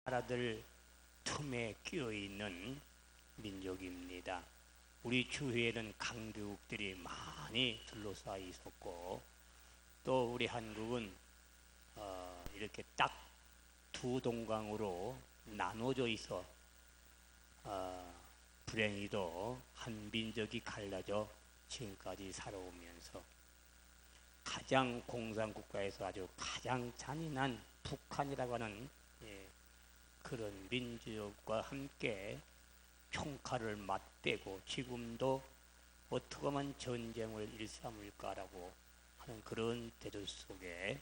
나라들 틈에 끼어 있는 민족입니다. 우리 주위에는 강대국들이 많이 둘러싸여 있었고, 또 우리 한국은 이렇게 딱 두 동강으로 나눠져 있어 불행히도 한 민족이 갈라져 지금까지 살아오면서 가장 공산국가에서 아주 가장 잔인한 북한이라고 하는 그런 민족과 함께 평가를 맞대고 지금도 어떻게 하면 전쟁을 일삼을까라고 하는 그런 대조 속에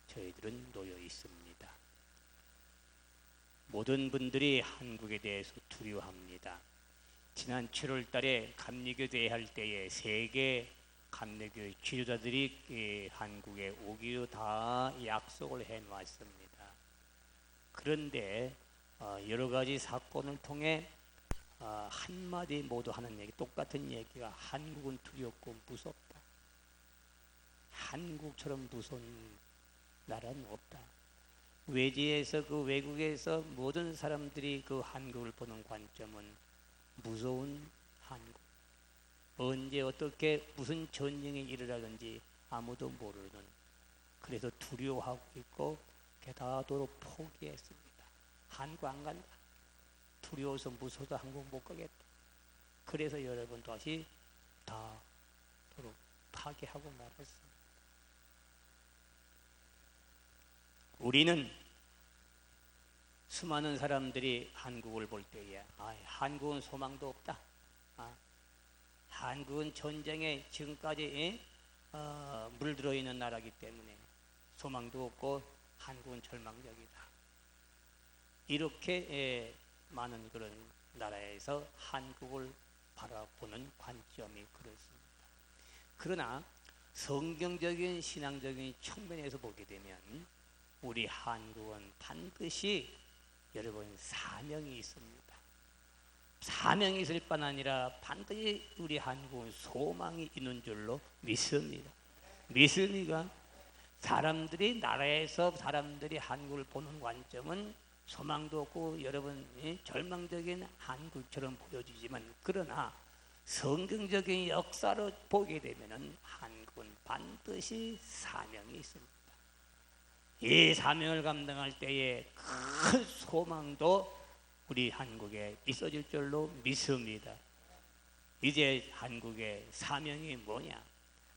저희들은 놓여 있습니다. 모든 분들이 한국에 대해서 두려워합니다. 지난 7월 달에 감리교 대회할 때에 세계 감리교 지도자들이 한국에 오기로 다 약속을 해놨습니다. 그런데 여러 가지 사건을 통해 한마디 모두 하는 얘기, 똑같은 얘기가 한국은 두렵고 무섭다. 한국처럼 무서운 나라는 없다. 외지에서 그 외국에서 모든 사람들이 그 한국을 보는 관점은 무서운 한국. 언제 어떻게 무슨 전쟁이 일어나든지 아무도 모르는, 그래서 두려워하고 있고 게다도록 포기했습니다. 한국 안 간다. 두려워서 무서워서 한국 못 가겠다. 그래서 여러분 다시 다 도록 파괴하고 말았습니다. 우리는 수많은 사람들이 한국을 볼 때에 한국은 소망도 없다. 한국은 전쟁에 지금까지 물들어 있는 나라이기 때문에 소망도 없고 한국은 절망적이다. 이렇게 많은 그런 나라에서 한국을 바라보는 관점이 그렇습니다. 그러나 성경적인 신앙적인 측면에서 보게 되면 우리 한국은 반드시 여러분 사명이 있습니다. 사명이 있을 뿐 아니라 반드시 우리 한국은 소망이 있는 줄로 믿습니다. 믿습니까? 사람들이 나라에서 사람들이 한국을 보는 관점은 소망도 없고 여러분이 절망적인 한국처럼 보여지지만, 그러나 성경적인 역사로 보게 되면 한국은 반드시 사명이 있습니다. 이 사명을 감당할 때에 큰 소망도 우리 한국에 있어질 줄로 믿습니다. 이제 한국의 사명이 뭐냐?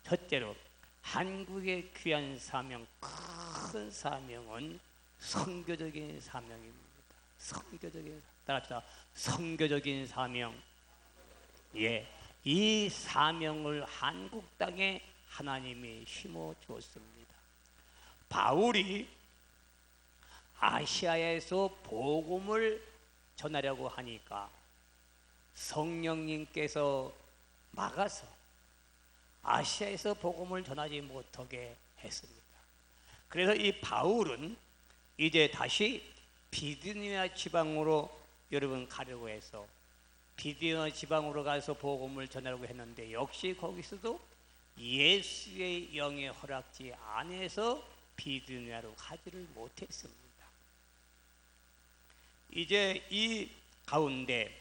첫째로 한국의 귀한 사명, 큰 사명은 선교적인 사명입니다. 선교적인, 따라합시다. 선교적인 사명. 이 사명을 한국 땅에 하나님이 심어 주었습니다. 바울이 아시아에서 복음을 전하려고 하니까 성령님께서 막아서 아시아에서 복음을 전하지 못하게 했습니다. 그래서 이 바울은 이제 다시 비두니아 지방으로 여러분 가려고 해서 비두니아 지방으로 가서 복음을 전하려고 했는데, 역시 거기서도 예수의 영의 허락지 안에서 비두니아로 가지를 못했습니다. 이제 이 가운데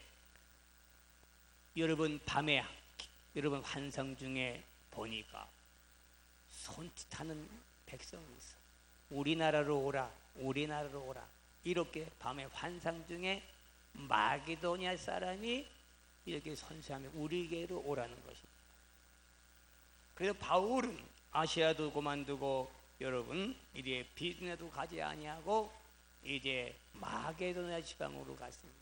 여러분 밤에 여러분 환상 중에 보니까 손짓하는 백성이 있어. 우리나라로 오라, 우리나라로 오라. 이렇게 밤에 환상 중에 마게도니아 사람이 이렇게 선수하며 우리에게로 오라는 것입니다. 그래서 바울은 아시아도 그만두고 여러분 이제 비두니아도 가지 아니하고 이제 마게도니아 지방으로 갔습니다.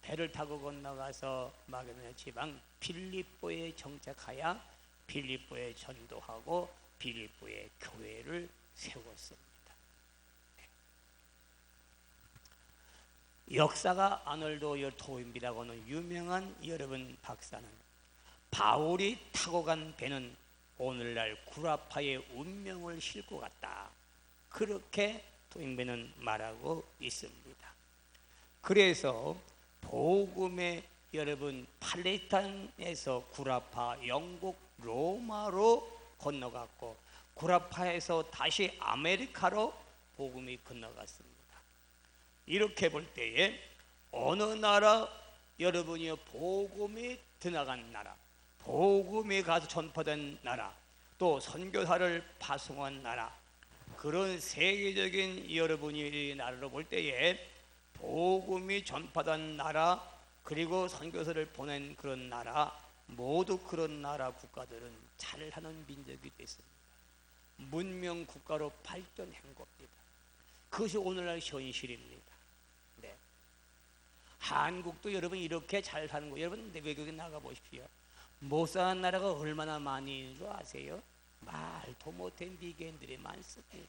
배를 타고 건너가서 마게도니아 지방 빌립보에 정착하여 빌립보에 전도하고 빌립보에 교회를 세웠습니다. 역사가 아놀드 토인비라고 하는 유명한 여러분 박사는 바울이 타고 간 배는 오늘날 구라파의 운명을 싣고 갔다. 그렇게 토인비는 말하고 있습니다. 그래서 복음의 여러분 팔레스타인에서 구라파, 영국, 로마로 건너갔고 구라파에서 다시 아메리카로 복음이 건너갔습니다. 이렇게 볼 때에 어느 나라 여러분이 복음이 드나간 나라, 복음이 가서 전파된 나라, 또 선교사를 파송한 나라, 그런 세계적인 여러분이 나라로 볼 때에 복음이 전파된 나라, 그리고 선교사를 보낸 그런 나라, 모두 그런 나라 국가들은 잘하는 민족이 됐습니다. 문명 국가로 발전한 겁니다. 그것이 오늘날 현실입니다. 네. 한국도 여러분 이렇게 잘 사는 거, 여러분 외국에 나가 보십시오. 못 사는 나라가 얼마나 많이 있는 줄 아세요? 말도 못한 미개인들이 많습니다.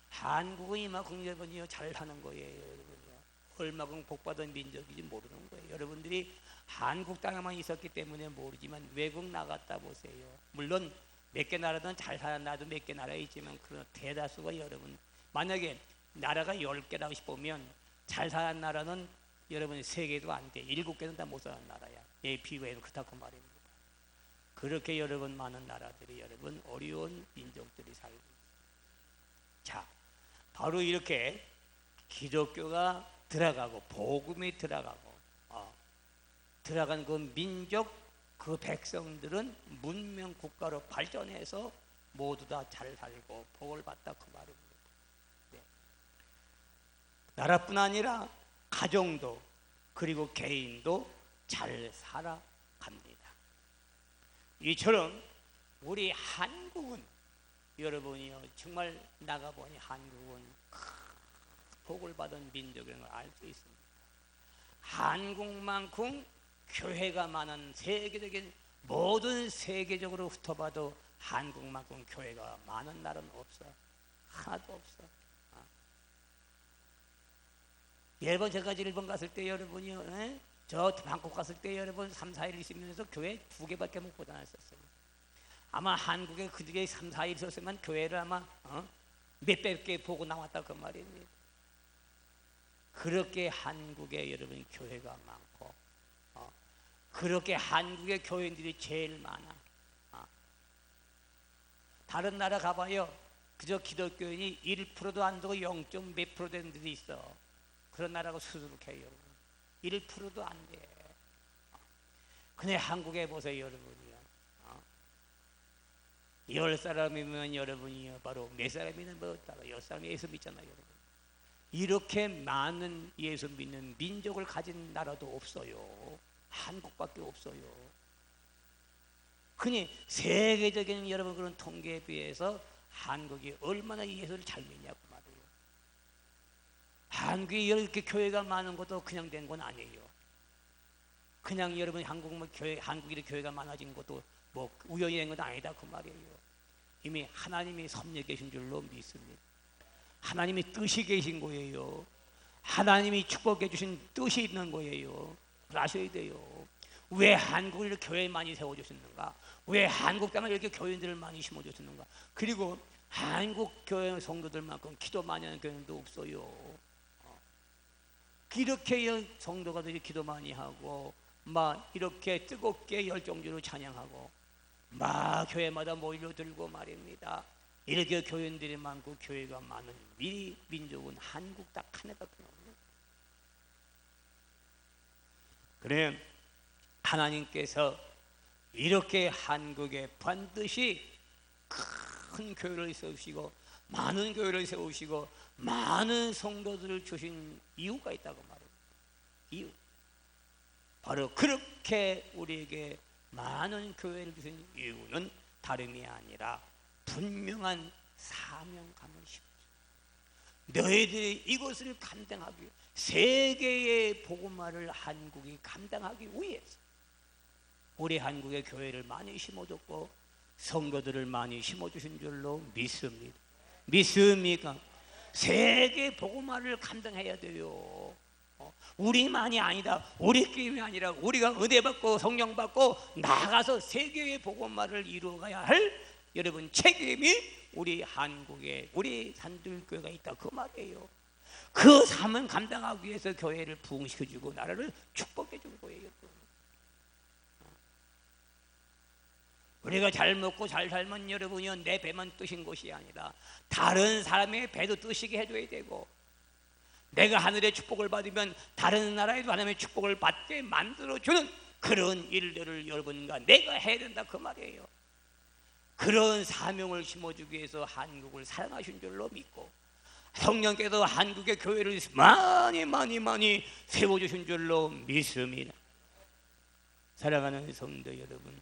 한국은 이만큼 여러분이요 잘 사는 거예요. 여러분이요 얼마큼 복받은 민족인지 모르는 거예요. 여러분들이 한국 땅에만 있었기 때문에 모르지만 외국 나갔다 보세요. 물론 몇 개 나라든 잘 사는 나라도 몇 개 나라에 있지만 그런 대다수가 여러분, 만약에 나라가 10개라고 싶으면 잘 사는 나라는 여러분 3개도 안 돼. 7개는 다 못 사는 나라야. 예, 비교해도 그렇다고 말입니다. 그렇게 여러분 많은 나라들이 여러분 어려운 민족들이 살고 있습니다. 자, 바로 이렇게 기독교가 들어가고 복음이 들어가고 들어간 그 민족, 그 백성들은 문명 국가로 발전해서 모두 다 잘 살고 복을 받다 그 말입니다. 네. 나라뿐 아니라 가정도 그리고 개인도 잘 살아갑니다. 이처럼 우리 한국은 여러분이요 정말 나가보니 한국은 복을 받은 민족이라는 걸 알 수 있습니다. 한국만큼 교회가 많은 세계적인 모든 세계적으로 훑어봐도 한국만큼 교회가 많은 나라는 없어. 하나도 없어. 일본 제가 일본 갔을 때 여러분이요, 저 방콕 갔을 때 여러분 3, 4일 있으면서 교회 2개밖에 못 보다 놨었어요. 아마 한국에 그중에 3, 4일 있었으면 교회를 아마 몇백 개 보고 나왔다 그 말입니다. 그렇게 한국에 여러분 교회가 많고 그렇게 한국의 교인들이 제일 많아. 다른 나라 가봐요. 그저 기독교인이 1%도 안 되고 0. 몇 프로 되는 데도 있어. 그런 나라가 수두룩해요. 1%도 안 돼. 근데 한국에 보세요 여러분이요. 10사람이면 여러분이요 바로 몇 사람이면 뭐 10사람이 예수 믿잖아요 여러분. 이렇게 많은 예수 믿는 민족을 가진 나라도 없어요. 한국밖에 없어요. 그니 세계적인 여러분 그런 통계에 비해서 한국이 얼마나 예수를 잘 믿냐고 말이에요. 한국이 이렇게 교회가 많은 것도 그냥 된 건 아니에요. 그냥 여러분 한국이 교회가 많아진 것도 뭐 우연히 된 건 아니다 그 말이에요. 이미 하나님이 섭리에 계신 줄로 믿습니다. 하나님이 뜻이 계신 거예요. 하나님이 축복해 주신 뜻이 있는 거예요. 아셔야 돼요. 왜 한국을 이렇게 교회 많이 세워주셨는가? 왜 한국 땅을 이렇게 교인들을 많이 심어주셨는가? 그리고 한국 교회 성도들만큼 기도 많이 하는 교회도 없어요. 이렇게 성도가들이 기도 많이 하고 막 이렇게 뜨겁게 열정적으로 찬양하고 막 교회마다 모여들고 말입니다. 이렇게 교인들이 많고 교회가 많은 민족은 한국 딱 하나밖에 없는. 그래 하나님께서 이렇게 한국에 반드시 큰 교회를 세우시고 많은 교회를 세우시고 많은 성도들을 주신 이유가 있다고 말합니다. 이유. 바로 그렇게 우리에게 많은 교회를 주신 이유는 다름이 아니라 분명한 사명감을 심어줍니다. 너희들이 이것을 감당하기 위해 세계의 복음화를 한국이 감당하기 위해서 우리 한국의 교회를 많이 심어줬고 성도들을 많이 심어주신 줄로 믿습니다. 믿습니까? 세계 복음화를 감당해야 돼요. 우리만이 아니다. 우리끼리 아니라 우리가 은혜 받고 성령 받고 나가서 세계의 복음화를 이루어가야 할 여러분 책임이 우리 한국에 우리 산들교회가 있다 그 말이에요. 그 삶을 감당하기 위해서 교회를 부흥시켜주고 나라를 축복해주는 거예요. 우리가 잘 먹고 잘 살면 여러분이요 내 배만 뜨신 것이 아니라 다른 사람의 배도 뜨시게 해줘야 되고 내가 하늘의 축복을 받으면 다른 나라에도 하나님의 축복을 받게 만들어주는 그런 일들을 여러분과 내가 해야 된다 그 말이에요. 그런 사명을 심어주기 위해서 한국을 사랑하신 줄로 믿고 성령께서 한국의 교회를 많이 세워주신 줄로 믿습니다. 사랑하는 성도 여러분,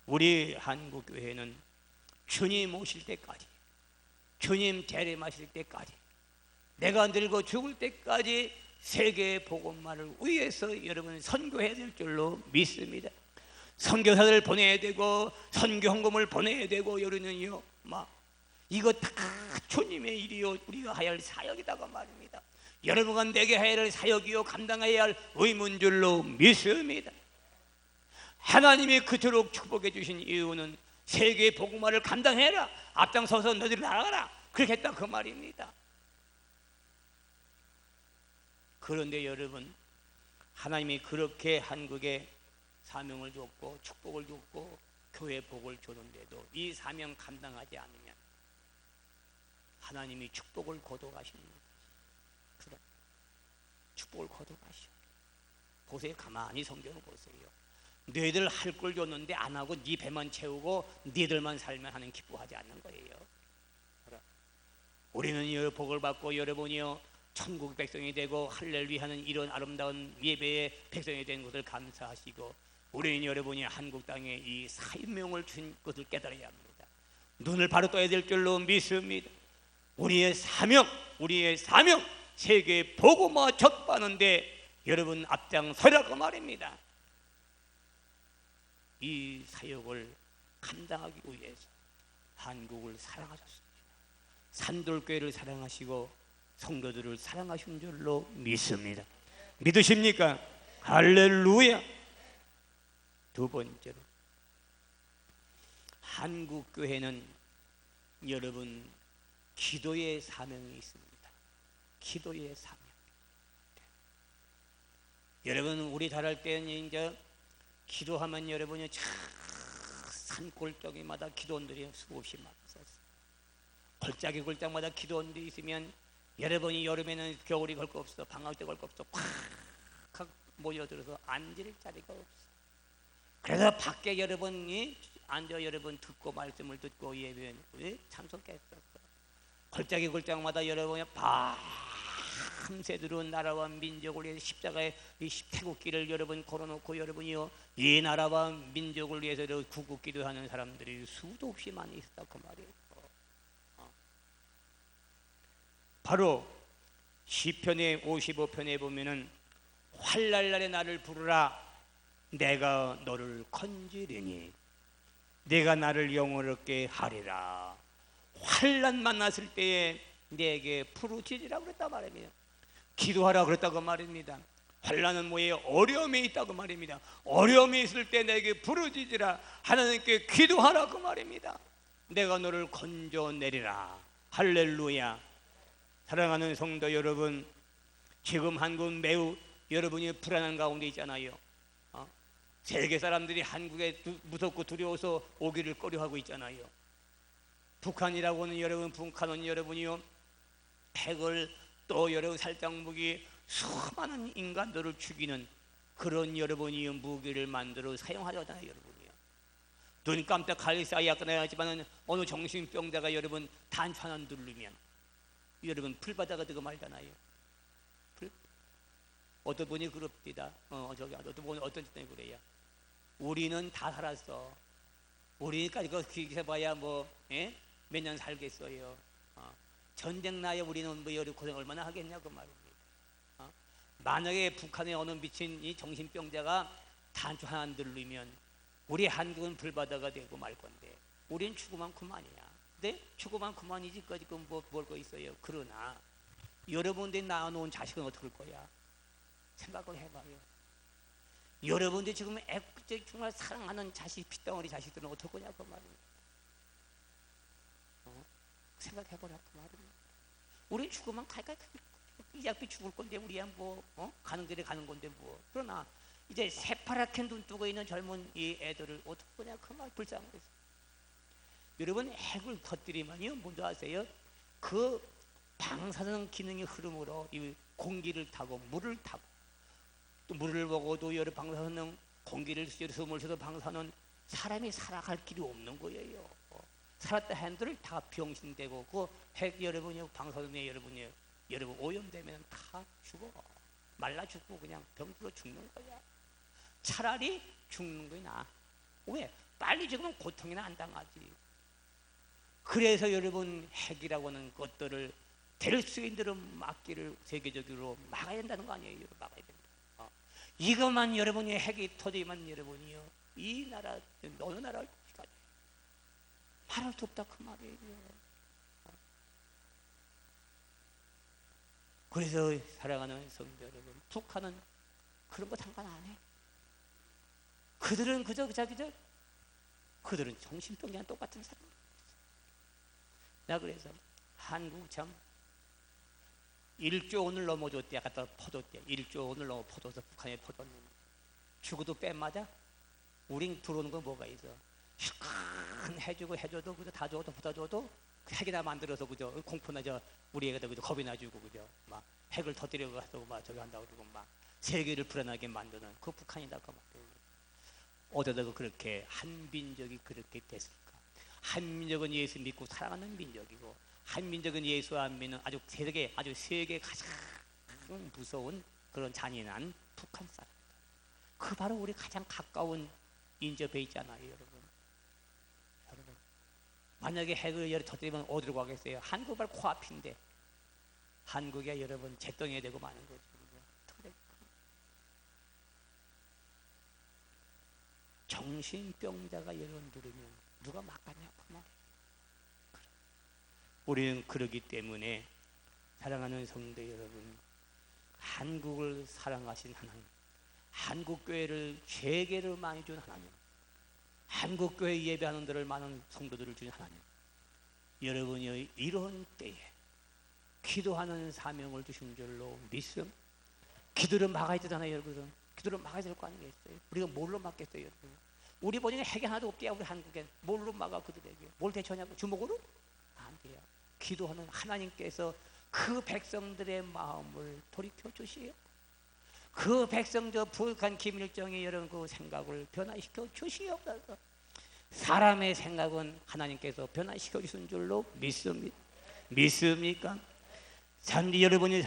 우리 한국교회는 주님 오실 때까지, 주님 재림하실 때까지, 내가 늙어 죽을 때까지 세계 복음만을 위해서 여러분 선교해야 될 줄로 믿습니다. 선교사를 보내야 되고 선교 헌금을 보내야 되고 여러분은요, 이거 다 주님의 일이요 우리가 해야 할 사역이다가 말입니다. 여러분과 내게 해야 할 사역이요 감당해야 할 의무인 줄로 믿습니다. 하나님이 그토록 축복해 주신 이유는 세계 복음화를 감당해라, 앞장서서 너희들 나아가라, 그렇게 했다 그 말입니다. 그런데 여러분, 하나님이 그렇게 한국에 사명을 줬고 축복을 줬고 교회 복을 줬는데도 이 사명 감당하지 않으면 하나님이 축복을 거둬가십니다. 그럼 축복을 거둬가시오. 보세요, 가만히 성경을 보세요. 너희들 할 걸 줬는데 안 하고 네 배만 채우고 너희들만 살면 하나님 기뻐하지 않는 거예요. 그럼 우리는 복을 받고 여러분이요 천국 백성이 되고 할렐루야 하는 이런 아름다운 예배의 백성이 된 것을 감사하시고, 우리는 여러분이 한국 땅에 이 사명을 준 것을 깨달아야 합니다. 눈을 바로 떠야 될 줄로 믿습니다. 우리의 사명 세계 복음화 전파하는데 여러분 앞장서라고 말입니다. 이 사역을 감당하기 위해서 한국을 사랑하셨습니다. 산돌교회를 사랑하시고 성도들을 사랑하신 줄로 믿습니다. 믿으십니까? 할렐루야. 두 번째로, 한국교회는 여러분 기도의 사명이 있습니다. 기도의 사명. 여러분 우리 잘할 때는 이제 기도하면 여러분이 산골짜기마다 기도원들이 수없이 많았었어요. 골짜기마다 기도원들이 있으면 여러분이 여름에는 겨울이 걸 거 없어, 방학 때 걸 거 없어, 콱 모여들어서 앉을 자리가 없어. 그래서 밖에 여러분이 앉아 여러분 듣고 말씀을 듣고 예배에 참석했었어. 골짜기마다 여러분이 밤새도록 나라와 민족을 위해서 십자가의 이 태극기를 여러분 걸어놓고 여러분이요 이 나라와 민족을 위해서 구국기도하는 사람들이 수도 없이 많이 있었다 그 말이에요. 바로 시편의 55편에 보면은 환난날에 나를 부르라, 내가 너를 건지리니 내가 나를 영원롭게 하리라. 환난 만났을 때에 내게 부르짖으라 그랬다 말입니다. 기도하라 그랬다고 말입니다. 환난은 뭐예요? 어려움에 있다고 말입니다. 어려움이 있을 때 내게 부르짖으라, 하나님께 기도하라 그 말입니다. 내가 너를 건져내리라. 할렐루야. 사랑하는 성도 여러분, 지금 한국 매우 여러분이 불안한 가운데 있잖아요. 세계 사람들이 한국에 무섭고 두려워서 오기를 꺼려하고 있잖아요. 북한이라고는 여러분, 북한은 여러분이요 핵을 또 여러분 살짝무기 수많은 인간들을 죽이는 그런 여러분이 무기를 만들어 사용하려잖아요. 여러분이요 눈 깜짝할 사이에 아까 내가 했지만 어느 정신병자가 여러분 단추 하나 누르면 여러분 풀바다가 되고 말잖아요. 어떤 분이 그럽디다. 저기 어떤 분이 어떤 짓이 그래요. 우리는 다 살았어. 우리까지 그 기세봐야 몇 년 살겠어요. 전쟁 나야 우리는 뭐 여러 고생 얼마나 하겠냐고 말입니다. 만약에 북한에 어느 미친 이 정신병자가 단추 하나 누르면 우리 한국은 불바다가 되고 말 건데 우리는 죽으면 그만이야. 근데 죽으면 그만이지 지금 뭘 거 있어요. 그러나 여러분들이 낳아놓은 자식은 어떻게 할 거야? 생각을 해봐요. 여러분들이 지금 정말 사랑하는 자식, 핏덩어리 자식들은 어떨 거냐고 말입니다. 생각해보라 그 말입니다. 우리 죽으면 이 약비 죽을 건데 우리야 가는 길에 가는 건데 그러나 이제 새파랗게 눈 뜨고 있는 젊은 이 애들을 어떻게 거냐 그 말 불쌍해서. 여러분 핵을 터뜨리면요 뭔지 아세요? 그 방사선 기능의 흐름으로 이 공기를 타고 물을 타고 또 물을 먹어도 여러 방사선은 공기를 숨을 쉬어도 방사선은 사람이 살아갈 길이 없는 거예요. 살았다 한들 다 병신되고 그 핵 여러분이 방사선에 여러분 오염되면 다 죽어. 말라 죽고 그냥 병들어 죽는 거야. 차라리 죽는 거야 나. 왜? 빨리 죽으면 고통이나 안 당하지. 그래서 여러분 핵이라고 하는 것들을 될 수 있는 대로 막기를 세계적으로 막아야 된다는 거 아니에요. 막아야 된다. 이것만 여러분이 핵이 터지면 여러분이요 이 나라 어느 나라 말할 수 없다 그 말이에요. 그래서 사랑하는 성도 여러분, 북한은 그런 거 상관 안 해. 그들은 그들은 정신병자랑 똑같은 사람. 나 그래서 한국 참 1조 원을 넘어줬대. 갖다 퍼줬대. 1조 원을 넘어 퍼줘서 북한에 퍼줬는데 죽어도 뺨 맞아? 우린 들어오는 건 뭐가 있어? 큰 해줘도 그저 다 줘도 보다 줘도 그 핵이나 만들어서 그저 공포나 우리 애가 그저 겁이 나주고 그저 막 핵을 터뜨려 가지고 막 저기 한다고 그러고 막 세계를 불안하게 만드는 그 북한이다 그 말이에요. 어디다가 그렇게 한민족이 그렇게 됐을까? 한민족은 예수 믿고 사랑하는 민족이고 한민족은 예수 안 믿는 아주 세계 가장 무서운 그런 잔인한 북한 사람. 그 바로 우리 가장 가까운 인접해 있잖아요, 여러분. 만약에 핵을 터뜨리면 어디로 가겠어요? 한국 바로 코앞인데 한국에 여러분 잿덩이가 되고 마는 거죠. 정신병자가 여러분 누르면 누가 막았냐 그 말이에요. 우리는 그러기 때문에 사랑하는 성도 여러분, 한국을 사랑하신 하나님, 한국교회를 세계를 많이 준 하나님, 한국교회 예배하는 데를 많은 성도들을 준 하나님, 여러분이 이런 때에 기도하는 사명을 주신 줄로 믿음. 기도를 막아야 되잖아요, 여러분. 기도를 막아야 될 거 아니겠어요? 우리가 뭘로 막겠어요, 여러분? 우리 보니까 핵이 하나도 없대요, 우리 한국엔. 뭘로 막아 그들에게? 뭘 대처하냐고? 주먹으로? 안 돼요. 기도하는 하나님께서 그 백성들의 마음을 돌이켜 주시오. 그 백성 북한 김일성의 여러분 그 생각을 변화시켜 주시옵소서. 사람의 생각은 하나님께서 변화시켜 주신 줄로 믿습니까? 산디 여러분이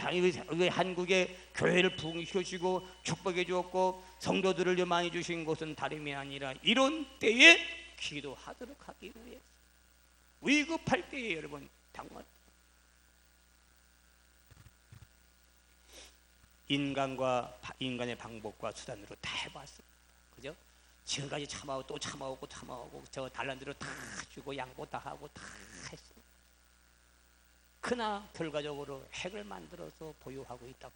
한국의 교회를 부흥시켜 주시고 축복해 주었고 성도들을 많이 주신 것은 다름이 아니라 이런 때에 기도하도록 하기 위해 위급할 때에 여러분 당황. 인간의 방법과 수단으로 다 해봤어. 그죠? 지금까지 참아오고 또 참아오고 저 달란 대로 다 주고 양보 다 하고 다 했어. 그러나 결과적으로 핵을 만들어서 보유하고 있다.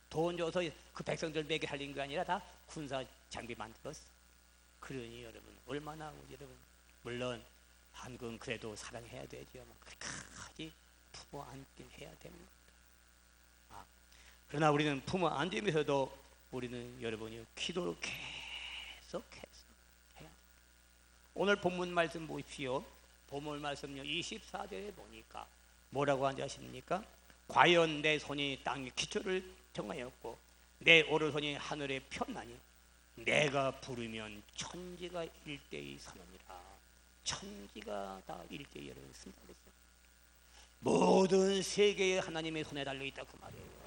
돈 줘서 그 백성들 먹이 살린 게 아니라 다 군사 장비 만들었어. 그러니 여러분 얼마나 여러분 물론 한국은 그래도 사랑해야 되죠. 그렇게까지 품어 안긴 해야 됩니다. 그러나 우리는 품어 안되면서도 우리는 여러분이 기도를 계속해서 해야 돼요. 오늘 본문 말씀 보십시오. 본문 말씀요 24절에 보니까 뭐라고 하는지 아십니까? 과연 내 손이 땅의 기초를 정하였고 내 오른손이 하늘에 폈나니 내가 부르면 천지가 일대의 선언이라. 천지가 다 일대의 여러분 쓴다 그랬어요. 모든 세계에 하나님의 손에 달려있다 그 말이에요.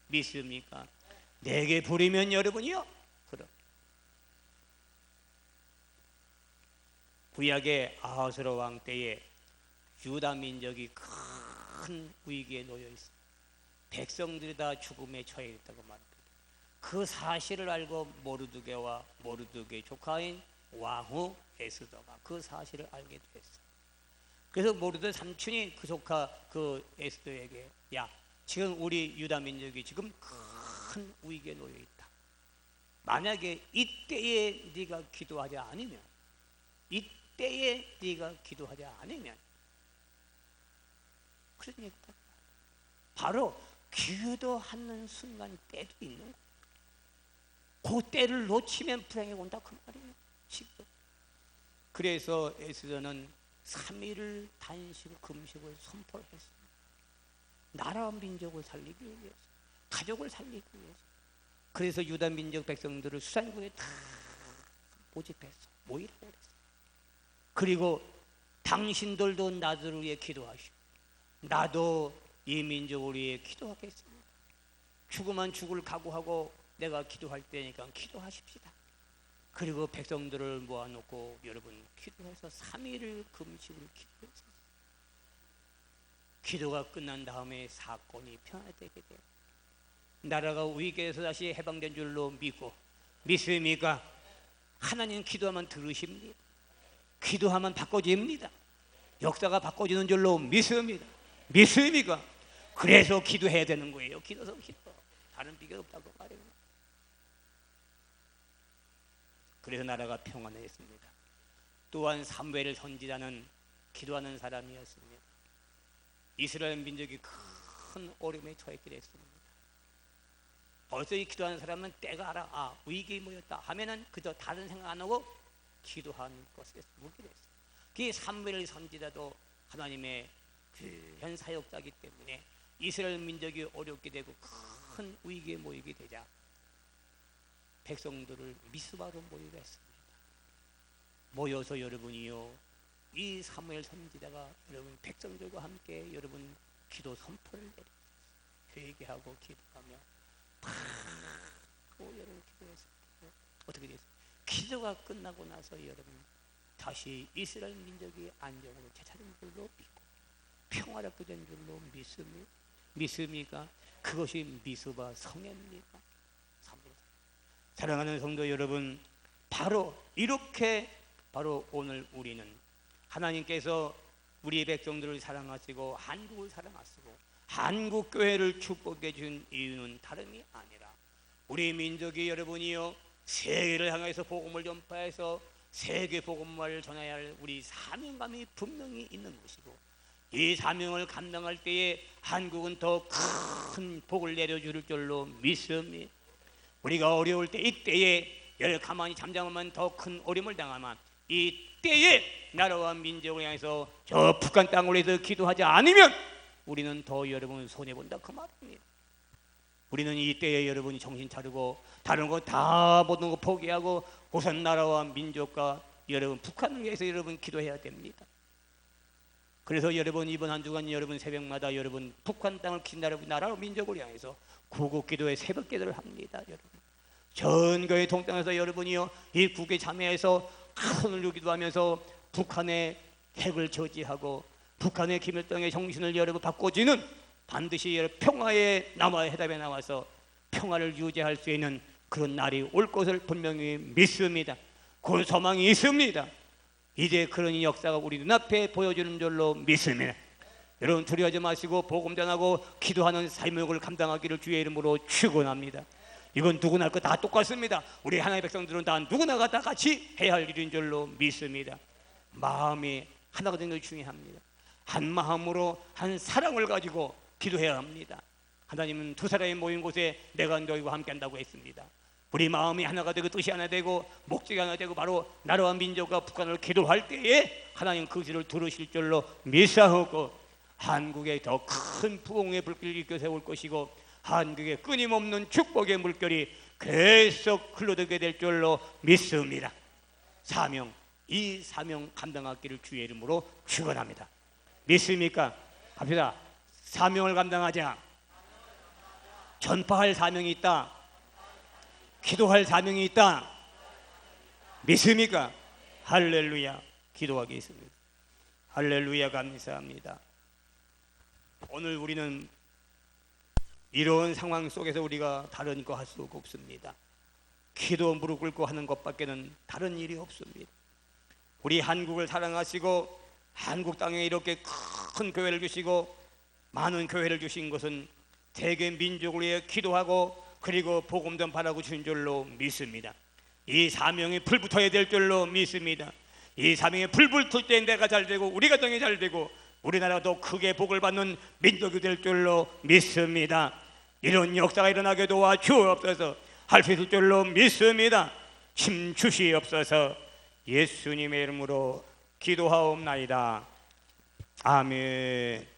믿습니까? 내게 부르면 여러분이요. 그럼 구약의 아하스로 왕 때에 유다 민족이 큰 위기에 놓여 있어. 백성들이 다 죽음에 처해 있다고 말합니다. 그 사실을 알고 모르드게의 조카인 왕후 에스더가 그 사실을 알게 됐어. 그래서 모르드 삼촌이 그 조카 그 에스더에게 야 지금 우리 유다 민족이 지금 큰 위기에 놓여 있다. 만약에 이때에 네가 기도하지 않으면 그런 얘기다. 바로 기도하는 순간 때도 있는 거야. 그 때를 놓치면 불행이 온다 그 말이에요. 그래서 에스더는 3일을 단식 금식을 선포를 했습니다. 나라와 민족을 살리기 위해서, 가족을 살리기 위해서. 그래서 유다 민족 백성들을 수산국에 다 모집해서 모이라고 그랬어요. 그리고 당신들도 나를 위해 기도하시고 나도 이 민족을 위해 기도하겠습니다. 죽으면 죽을 각오하고 내가 기도할 때니까 기도하십시다. 그리고 백성들을 모아놓고 여러분 기도해서 3일을 금식을 기도했어요. 기도가 끝난 다음에 사건이 평화되게 돼요. 나라가 위기에서 다시 해방된 줄로 믿고, 믿습니까? 하나님 기도하면 들으십니다. 기도하면 바꿔집니다. 역사가 바꿔지는 줄로 믿습니다. 믿습니까? 그래서 기도해야 되는 거예요. 기도서 기도. 다른 비결 없다고 말해요. 그래서 나라가 평안했습니다. 또한 사무엘 선지자는 기도하는 사람이었습니다. 이스라엘 민족이 큰 어려움에 처했게 됐습니다. 벌써 이 기도하는 사람은 때가 알아. 아, 위기에 모였다 하면은 그저 다른 생각 안 하고 기도하는 것에 묵게 됐어요. 그 사무엘 선지자도 하나님의 귀한 사역자이기 때문에 이스라엘 민족이 어렵게 되고 큰 위기에 모이게 되자 백성들을 미스바로 모이게 했습니다. 모여서 여러분이요, 이 사무엘 선지자가 여러분 백성들과 함께 여러분 기도 선포를 내렸어요. 회개하고 기도하며 여러분 기도했어요. 어떻게 됐어요? 기도가 끝나고 나서 여러분 다시 이스라엘 민족이 안정으로 되찾은 줄로 믿고 평화롭게 된 줄로 믿습니까? 그것이 미스바 성회입니다. 사랑하는 성도 여러분, 바로 이렇게 바로 오늘 우리는 하나님께서 우리 백성들을 사랑하시고 한국을 사랑하시고 한국 교회를 축복해 준 이유는 다름이 아니라 우리 민족이 여러분이요 세계를 향해서 복음을 전파해서 세계 복음을 전해야 할 우리 사명감이 분명히 있는 것이고, 이 사명을 감당할 때에 한국은 더 큰 복을 내려줄 줄로 믿습니다. 우리가 어려울 때 이때에 가만히 잠잠하면 더 큰 어려움을 당하면 이때에 나라와 민족을 향해서 저 북한 땅을 위해서 기도하지 않으면 우리는 더 여러분 손해본다 그 말입니다. 우리는 이때에 여러분이 정신 차리고 다른 거 다 모든 거 포기하고 우선 나라와 민족과 여러분 북한을 위해서 여러분 기도해야 됩니다. 그래서 여러분 이번 한 주간 여러분 새벽마다 여러분 북한 땅을 나라와 민족을 향해서 구국기도의 새벽 기도를 합니다. 여러분 전 교회 동땅에서 여러분이요 이 국에 참여해서 큰을 기도하면서 북한의 핵을 저지하고 북한의 김일성의 정신을 여러분 바꿔주는 반드시 평화의 남아의 해답에 나와서 평화를 유지할 수 있는 그런 날이 올 것을 분명히 믿습니다. 그 소망이 있습니다. 이제 그런 역사가 우리 눈앞에 보여주는 줄로 믿습니다. 여러분 두려워하지 마시고 복음 전하고 기도하는 사명을 감당하기를 주의 이름으로 축원합니다. 이건 누구나 할 거 다 똑같습니다. 우리 하나님의 백성들은 다 누구나가 다 같이 해야 할 일인 줄로 믿습니다. 마음이 하나가 되는 것이 중요합니다. 한 마음으로 한 사랑을 가지고 기도해야 합니다. 하나님은 두 사람이 모인 곳에 내가 너희와 함께 한다고 했습니다. 우리 마음이 하나가 되고 뜻이 하나 되고 목적이 하나 되고 바로 나라와 민족과 북한을 기도할 때에 하나님 그 기도를 들으실 줄로 믿사오고 한국에 더 큰 부흥의 불길을 일으켜 세울 것이고 한국에 끊임없는 축복의 물결이 계속 흘러들게 될 줄로 믿습니다. 사명, 이 사명 감당하기를 주의 이름으로 축원합니다. 믿습니까? 합시다. 사명을 감당하자. 전파할 사명이 있다. 기도할 사명이 있다. 믿습니까? 할렐루야. 기도하겠습니다. 할렐루야. 감사합니다. 오늘 우리는 이런 상황 속에서 우리가 다른 거 할 수가 없습니다. 기도 무릎 꿇고 하는 것밖에는 다른 일이 없습니다. 우리 한국을 사랑하시고 한국 땅에 이렇게 큰 교회를 주시고 많은 교회를 주신 것은 세계 민족을 위해 기도하고 그리고 복음 전파하고 주신 줄로 믿습니다. 이 사명에 불 붙어야 될 줄로 믿습니다. 이 사명에 불 붙을 때 내가 잘 되고 우리 가정이 잘 되고 우리나라도 크게 복을 받는 민족이 될 줄로 믿습니다. 이런 역사가 일어나게 도와주옵소서. 할 수 있을 줄로 믿습니다. 힘 주시옵소서. 예수님의 이름으로 기도하옵나이다. 아멘.